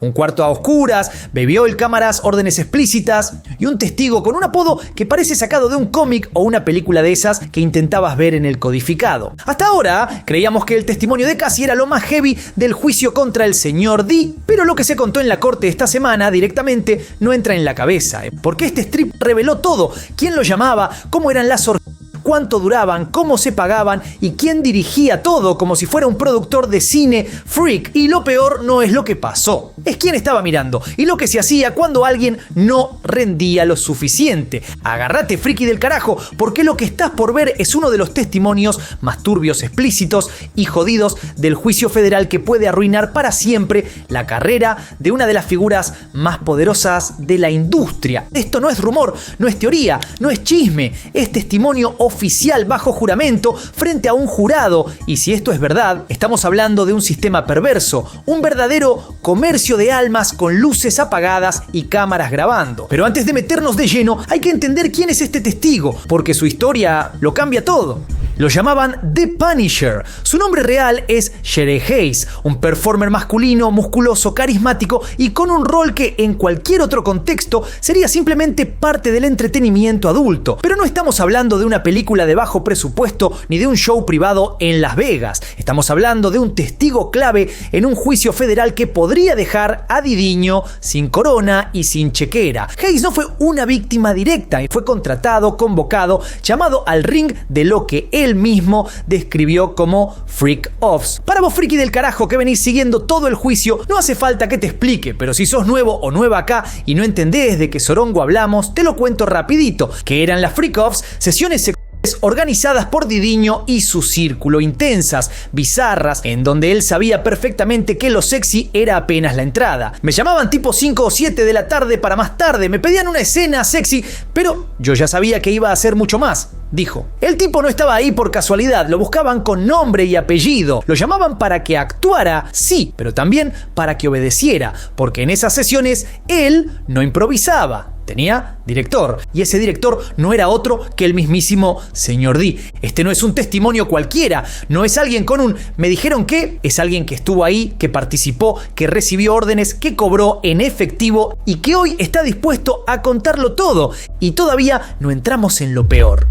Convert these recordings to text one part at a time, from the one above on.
Un cuarto a oscuras, baby oil, cámaras, órdenes explícitas y un testigo con un apodo que parece sacado de un cómic o una película de esas que intentabas ver en el codificado. Hasta ahora creíamos que el testimonio de Cassie era lo más heavy del juicio contra el señor D, pero lo que se contó en la corte esta semana directamente no entra en la cabeza, porque este strip reveló todo: quién lo llamaba, cómo eran las orgías, cuánto duraban, cómo se pagaban y quién dirigía todo, como si fuera un productor de cine freak. Y lo peor no es lo que pasó, es quién estaba mirando y lo que se hacía cuando alguien no rendía lo suficiente. Agárrate, friki del carajo, porque lo que estás por ver es uno de los testimonios más turbios, explícitos y jodidos del juicio federal que puede arruinar para siempre la carrera de una de las figuras más poderosas de la industria. Esto no es rumor, no es teoría, no es chisme, es testimonio oficial bajo juramento frente a un jurado. Y si esto es verdad, estamos hablando de un sistema perverso, un verdadero comercio de almas con luces apagadas y cámaras grabando. Pero antes de meternos de lleno, hay que entender quién es este testigo, porque su historia lo cambia todo. Lo llamaban The Punisher. Su nombre real es Shere Hayes, un performer masculino, musculoso, carismático y con un rol que en cualquier otro contexto sería simplemente parte del entretenimiento adulto. Pero no estamos hablando de una película de bajo presupuesto ni de un show privado en Las Vegas. Estamos hablando de un testigo clave en un juicio federal que podría dejar a Didiño sin corona y sin chequera. Hayes no fue una víctima directa y fue contratado, convocado, llamado al ring de lo que él mismo describió como freak offs. Para vos, friki del carajo, que venís siguiendo todo el juicio, no hace falta que te explique, pero si sos nuevo o nueva acá y no entendés de qué sorongo hablamos, te lo cuento rapidito. Que eran las freak offs, sesiones sexuales organizadas por Didiño y su círculo, intensas, bizarras, en donde él sabía perfectamente que lo sexy era apenas la entrada. Me llamaban tipo 5 o 7 de la tarde para más tarde, me pedían una escena sexy, pero yo ya sabía que iba a hacer mucho más, dijo. El tipo no estaba ahí por casualidad, lo buscaban con nombre y apellido, lo llamaban para que actuara, sí, pero también para que obedeciera, porque en esas sesiones él no improvisaba. Tenía director, y ese director no era otro que el mismísimo señor D. Este no es un testimonio cualquiera, no es alguien con un "me dijeron que", es alguien que estuvo ahí, que participó, que recibió órdenes, que cobró en efectivo y que hoy está dispuesto a contarlo todo. Y todavía no entramos en lo peor.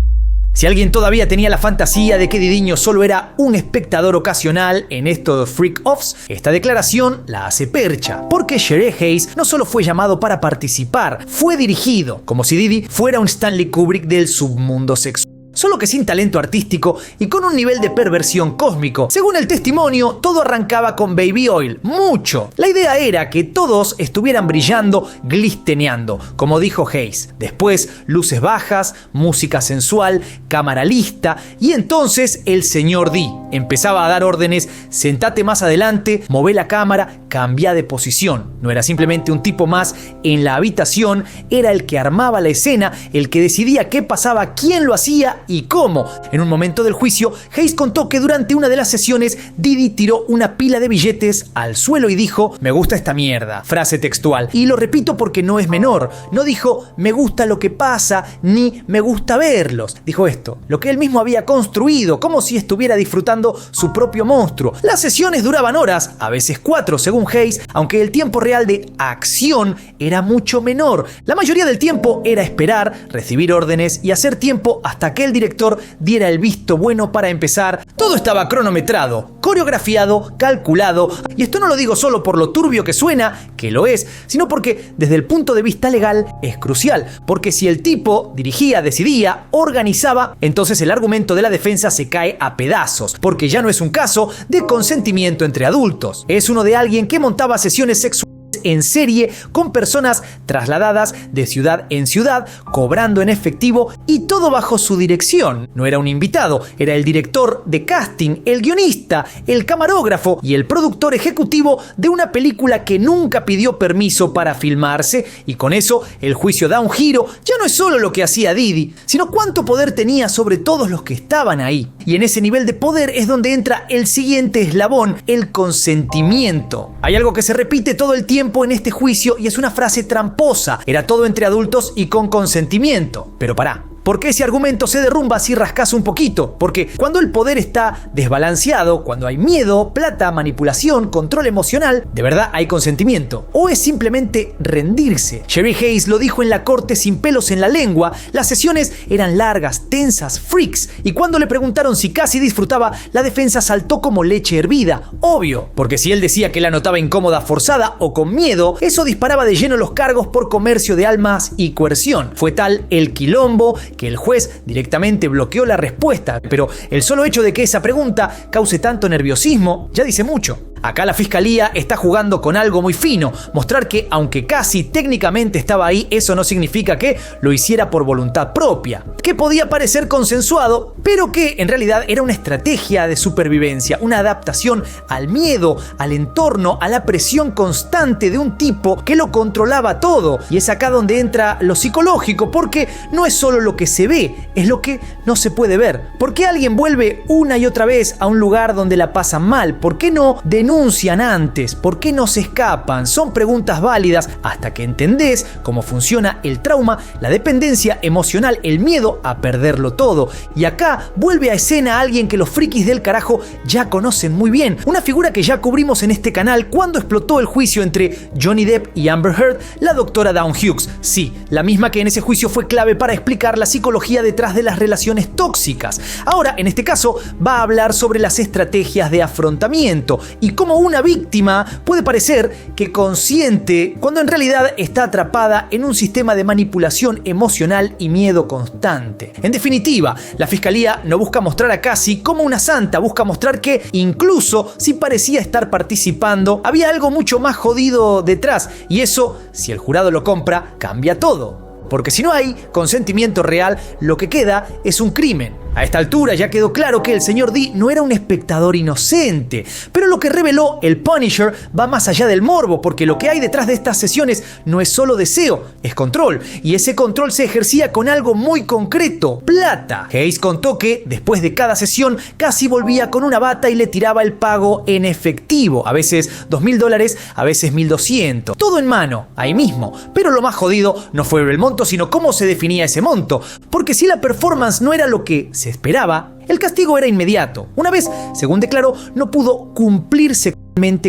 Si alguien todavía tenía la fantasía de que Didiño solo era un espectador ocasional en esto de freak offs, esta declaración la hace percha, porque Shere Hayes no solo fue llamado para participar, fue dirigido, como si Didi fuera un Stanley Kubrick del submundo sexual. Solo que sin talento artístico y con un nivel de perversión cósmico. Según el testimonio, todo arrancaba con baby oil, mucho. La idea era que todos estuvieran brillando, glisteneando, como dijo Hayes. Después, luces bajas, música sensual, cámara lista, y entonces el señor D empezaba a dar órdenes: sentate más adelante, mové la cámara, cambia de posición. No era simplemente un tipo más en la habitación, era el que armaba la escena, el que decidía qué pasaba, quién lo hacía y cómo. En un momento del juicio, Hayes contó que durante una de las sesiones, Didi tiró una pila de billetes al suelo y dijo: "Me gusta esta mierda", frase textual. Y lo repito porque no es menor. No dijo "me gusta lo que pasa" ni "me gusta verlos". Dijo esto, lo que él mismo había construido, como si estuviera disfrutando su propio monstruo. Las sesiones duraban horas, a veces 4 según Hayes, aunque el tiempo real de acción era mucho menor. La mayoría del tiempo era esperar, recibir órdenes y hacer tiempo hasta que el director diera el visto bueno para empezar. Todo estaba cronometrado, coreografiado, calculado, y esto no lo digo solo por lo turbio que suena, que lo es, sino porque desde el punto de vista legal es crucial, porque si el tipo dirigía, decidía, organizaba, entonces el argumento de la defensa se cae a pedazos, porque ya no es un caso de consentimiento entre adultos, es uno de alguien que montaba sesiones sexuales en serie con personas trasladadas de ciudad en ciudad, cobrando en efectivo y todo bajo su dirección. No era un invitado, era el director de casting, el guionista, el camarógrafo y el productor ejecutivo de una película que nunca pidió permiso para filmarse, y con eso el juicio da un giro. Ya no es solo lo que hacía Didi, sino cuánto poder tenía sobre todos los que estaban ahí. Y en ese nivel de poder es donde entra el siguiente eslabón, el consentimiento. Hay algo que se repite todo el tiempo en este juicio y es una frase tramposa: era todo entre adultos y con consentimiento. Pero pará, porque ese argumento se derrumba si rascas un poquito, porque cuando el poder está desbalanceado, cuando hay miedo, plata, manipulación, control emocional, ¿de verdad hay consentimiento? ¿O es simplemente rendirse? Chevy Hayes lo dijo en la corte sin pelos en la lengua, las sesiones eran largas, tensas, freaks, y cuando le preguntaron si casi disfrutaba, la defensa saltó como leche hervida, obvio, porque si él decía que la notaba incómoda, forzada o con miedo, eso disparaba de lleno los cargos por comercio de almas y coerción. Fue tal el quilombo que el juez directamente bloqueó la respuesta, pero el solo hecho de que esa pregunta cause tanto nerviosismo ya dice mucho. Acá la fiscalía está jugando con algo muy fino, mostrar que aunque casi técnicamente estaba ahí, eso no significa que lo hiciera por voluntad propia, que podía parecer consensuado, pero que en realidad era una estrategia de supervivencia, una adaptación al miedo, al entorno, a la presión constante de un tipo que lo controlaba todo. Y es acá donde entra lo psicológico, porque no es solo lo que se ve, es lo que no se puede ver. ¿Por qué alguien vuelve una y otra vez a un lugar donde la pasan mal? ¿Por qué no denuncian antes? ¿Por qué no se escapan? Son preguntas válidas hasta que entendés cómo funciona el trauma, la dependencia emocional, el miedo a perderlo todo. Y acá vuelve a escena alguien que los frikis del carajo ya conocen muy bien, una figura que ya cubrimos en este canal cuando explotó el juicio entre Johnny Depp y Amber Heard, la doctora Dawn Hughes. Sí, la misma que en ese juicio fue clave para explicar la psicología detrás de las relaciones tóxicas. Ahora, en este caso, va a hablar sobre las estrategias de afrontamiento y cómo una víctima puede parecer que consiente cuando en realidad está atrapada en un sistema de manipulación emocional y miedo constante. En definitiva, la fiscalía no busca mostrar a Cassie como una santa, busca mostrar que incluso si parecía estar participando, había algo mucho más jodido detrás, y eso, si el jurado lo compra, cambia todo. Porque si no hay consentimiento real, lo que queda es un crimen. A esta altura ya quedó claro que el señor D no era un espectador inocente, pero lo que reveló el Punisher va más allá del morbo, porque lo que hay detrás de estas sesiones no es solo deseo, es control, y ese control se ejercía con algo muy concreto: plata. Hayes contó que después de cada sesión Cassie volvía con una bata y le tiraba el pago en efectivo, a veces $2.000, a veces 1.200, todo en mano, ahí mismo. Pero lo más jodido no fue el monto, sino cómo se definía ese monto, porque si la performance no era lo que se esperaba, el castigo era inmediato. Una vez, según declaró, no pudo cumplirse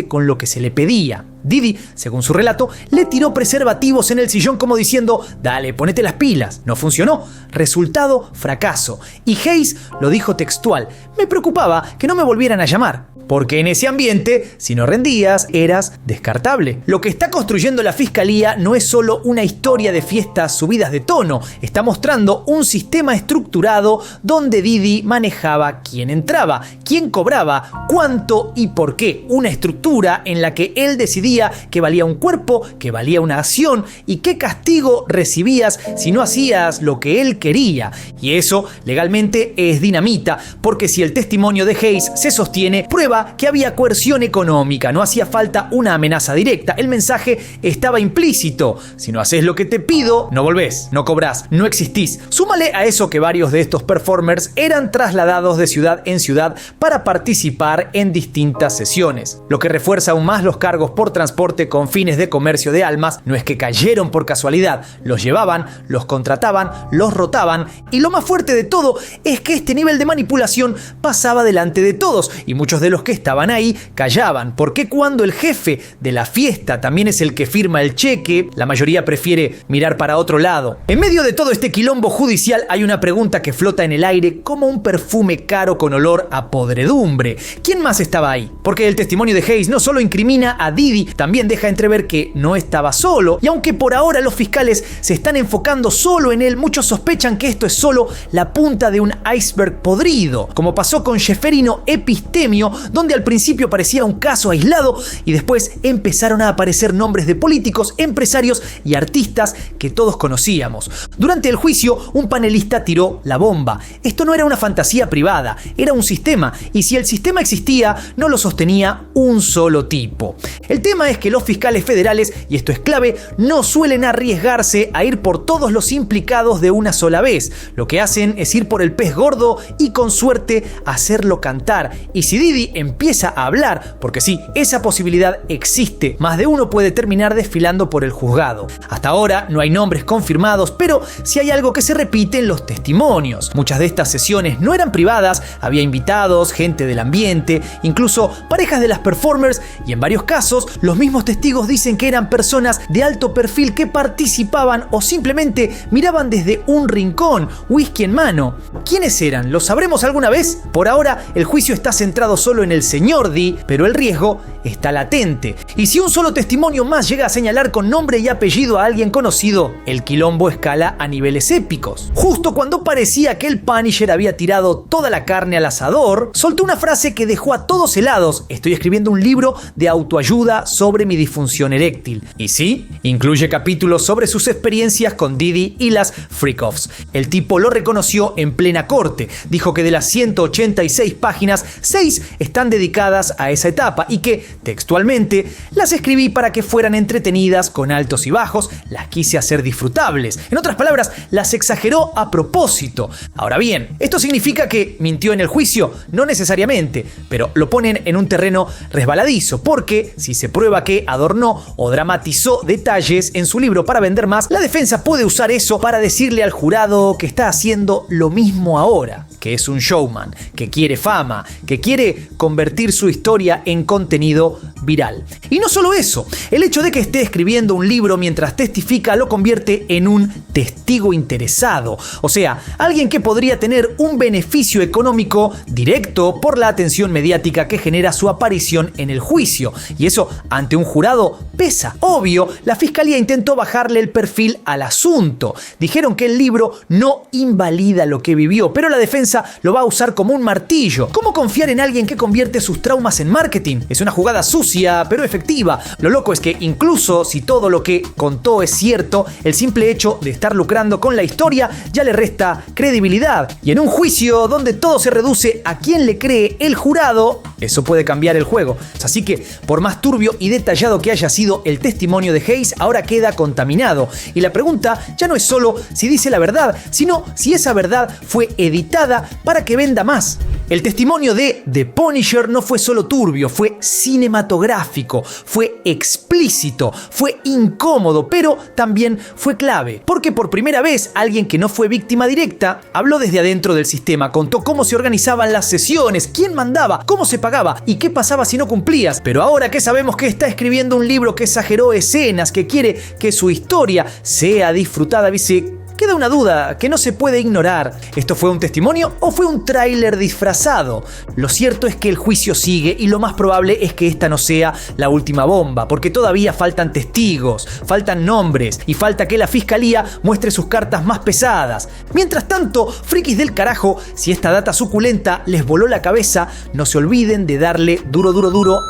con lo que se le pedía. Didi, según su relato, le tiró preservativos en el sillón como diciendo: dale, ponete las pilas. No funcionó. Resultado, fracaso. Y Hayes lo dijo textual: me preocupaba que no me volvieran a llamar, porque en ese ambiente, si no rendías, eras descartable. Lo que está construyendo la fiscalía no es solo una historia de fiestas subidas de tono, está mostrando un sistema estructurado donde Didi manejaba quién entraba, quién cobraba, cuánto y por qué. Una estructura en la que él decidía que valía un cuerpo, que valía una acción y qué castigo recibías si no hacías lo que él quería. Y eso legalmente es dinamita, porque si el testimonio de Hayes se sostiene, prueba que había coerción económica, no hacía falta una amenaza directa, el mensaje estaba implícito: si no haces lo que te pido, no volvés, no cobrás, no existís. Súmale a eso que varios de estos performers eran trasladados de ciudad en ciudad para participar en distintas sesiones, lo que refuerza aún más los cargos por transporte con fines de comercio de almas. No es que cayeron por casualidad, los llevaban, los contrataban, los rotaban, y lo más fuerte de todo es que este nivel de manipulación pasaba delante de todos, y muchos de los que estaban ahí callaban, porque cuando el jefe de la fiesta también es el que firma el cheque, la mayoría prefiere mirar para otro lado. En medio de todo este quilombo judicial hay una pregunta que flota en el aire como un perfume caro con olor a podredumbre: ¿quién más estaba ahí? Porque el testimonio de Hayes no solo incrimina a Didi, también deja entrever que no estaba solo, y aunque por ahora los fiscales se están enfocando solo en él, muchos sospechan que esto es solo la punta de un iceberg podrido, como pasó con Ceferino Epistemio, donde al principio parecía un caso aislado y después empezaron a aparecer nombres de políticos, empresarios y artistas que todos conocíamos. Durante el juicio, un panelista tiró la bomba: esto no era una fantasía privada, era un sistema, y si el sistema existía, no lo sostenía un solo tipo. El tema es que los fiscales federales, y esto es clave, no suelen arriesgarse a ir por todos los implicados de una sola vez. Lo que hacen es ir por el pez gordo y con suerte hacerlo cantar. Y si Didi empieza a hablar, porque sí, esa posibilidad existe. Más de uno puede terminar desfilando por el juzgado. Hasta ahora no hay nombres confirmados, pero sí hay algo que se repite en los testimonios. Muchas de estas sesiones no eran privadas, había invitados, gente del ambiente, incluso parejas de las performers, y en varios casos los mismos testigos dicen que eran personas de alto perfil que participaban o simplemente miraban desde un rincón, whisky en mano. ¿Quiénes eran? ¿Lo sabremos alguna vez? Por ahora el juicio está centrado solo en el señor Dee, pero el riesgo está latente. Y si un solo testimonio más llega a señalar con nombre y apellido a alguien conocido, el quilombo escala a niveles épicos. Justo cuando parecía que el Punisher había tirado toda la carne al asador, soltó una frase que dejó a todos helados: estoy escribiendo un libro de autoayuda sobre mi disfunción eréctil. Y sí, incluye capítulos sobre sus experiencias con Didi y las freak-offs. El tipo lo reconoció en plena corte. Dijo que de las 186 páginas, 6 están dedicadas a esa etapa y que, textualmente, las escribí para que fueran entretenidas con altos y bajos, las quise hacer disfrutables. En otras palabras, las exageró a propósito. Ahora bien, ¿esto significa que mintió en el juicio? No necesariamente, pero lo ponen en un terreno resbaladizo, porque si se prueba que adornó o dramatizó detalles en su libro para vender más, la defensa puede usar eso para decirle al jurado que está haciendo lo mismo ahora, que es un showman, que quiere fama, que quiere convertir su historia en contenido viral. Y no solo eso, el hecho de que esté escribiendo un libro mientras testifica lo convierte en un testigo interesado, o sea, alguien que podría tener un beneficio económico directo por la atención mediática que genera su aparición en el juicio, y eso ante un jurado pesa. Obvio, la fiscalía intentó bajarle el perfil al asunto. Dijeron que el libro no invalida lo que vivió, pero la defensa lo va a usar como un martillo. ¿Cómo confiar en alguien que convierte sus traumas en marketing? Es una jugada sucia, pero efectiva. Lo loco es que incluso si todo lo que contó es cierto, el simple hecho de estar lucrando con la historia ya le resta credibilidad. Y en un juicio donde todo se reduce a quién le cree el jurado, eso puede cambiar el juego. Así que, por más turbio y detallado que haya sido el testimonio de Hayes, ahora queda contaminado. Y la pregunta ya no es solo si dice la verdad, sino si esa verdad fue editada para que venda más. El testimonio de The Punisher no fue solo turbio, fue cinematográfico, fue explícito, fue incómodo, pero también fue clave. Porque por primera vez alguien que no fue víctima directa habló desde adentro del sistema, contó cómo se organizaban las sesiones, quién mandaba, cómo se pagaba y qué pasaba si no cumplías. Pero ahora que sabemos que está escribiendo un libro que exageró escenas, que quiere que su historia sea disfrutada, dice, queda una duda que no se puede ignorar. ¿Esto fue un testimonio o fue un tráiler disfrazado? Lo cierto es que el juicio sigue y lo más probable es que esta no sea la última bomba, porque todavía faltan testigos, faltan nombres y falta que la fiscalía muestre sus cartas más pesadas. Mientras tanto, frikis del carajo, si esta data suculenta les voló la cabeza, no se olviden de darle duro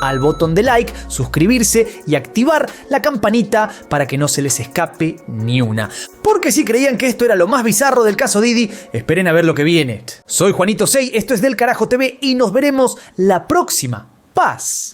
al botón de like, suscribirse y activar la campanita para que no se les escape ni una. Porque si creían que esto era lo más bizarro del caso Didi, esperen a ver lo que viene. Soy Juanito Sey, esto es Del Carajo TV y nos veremos la próxima. Paz.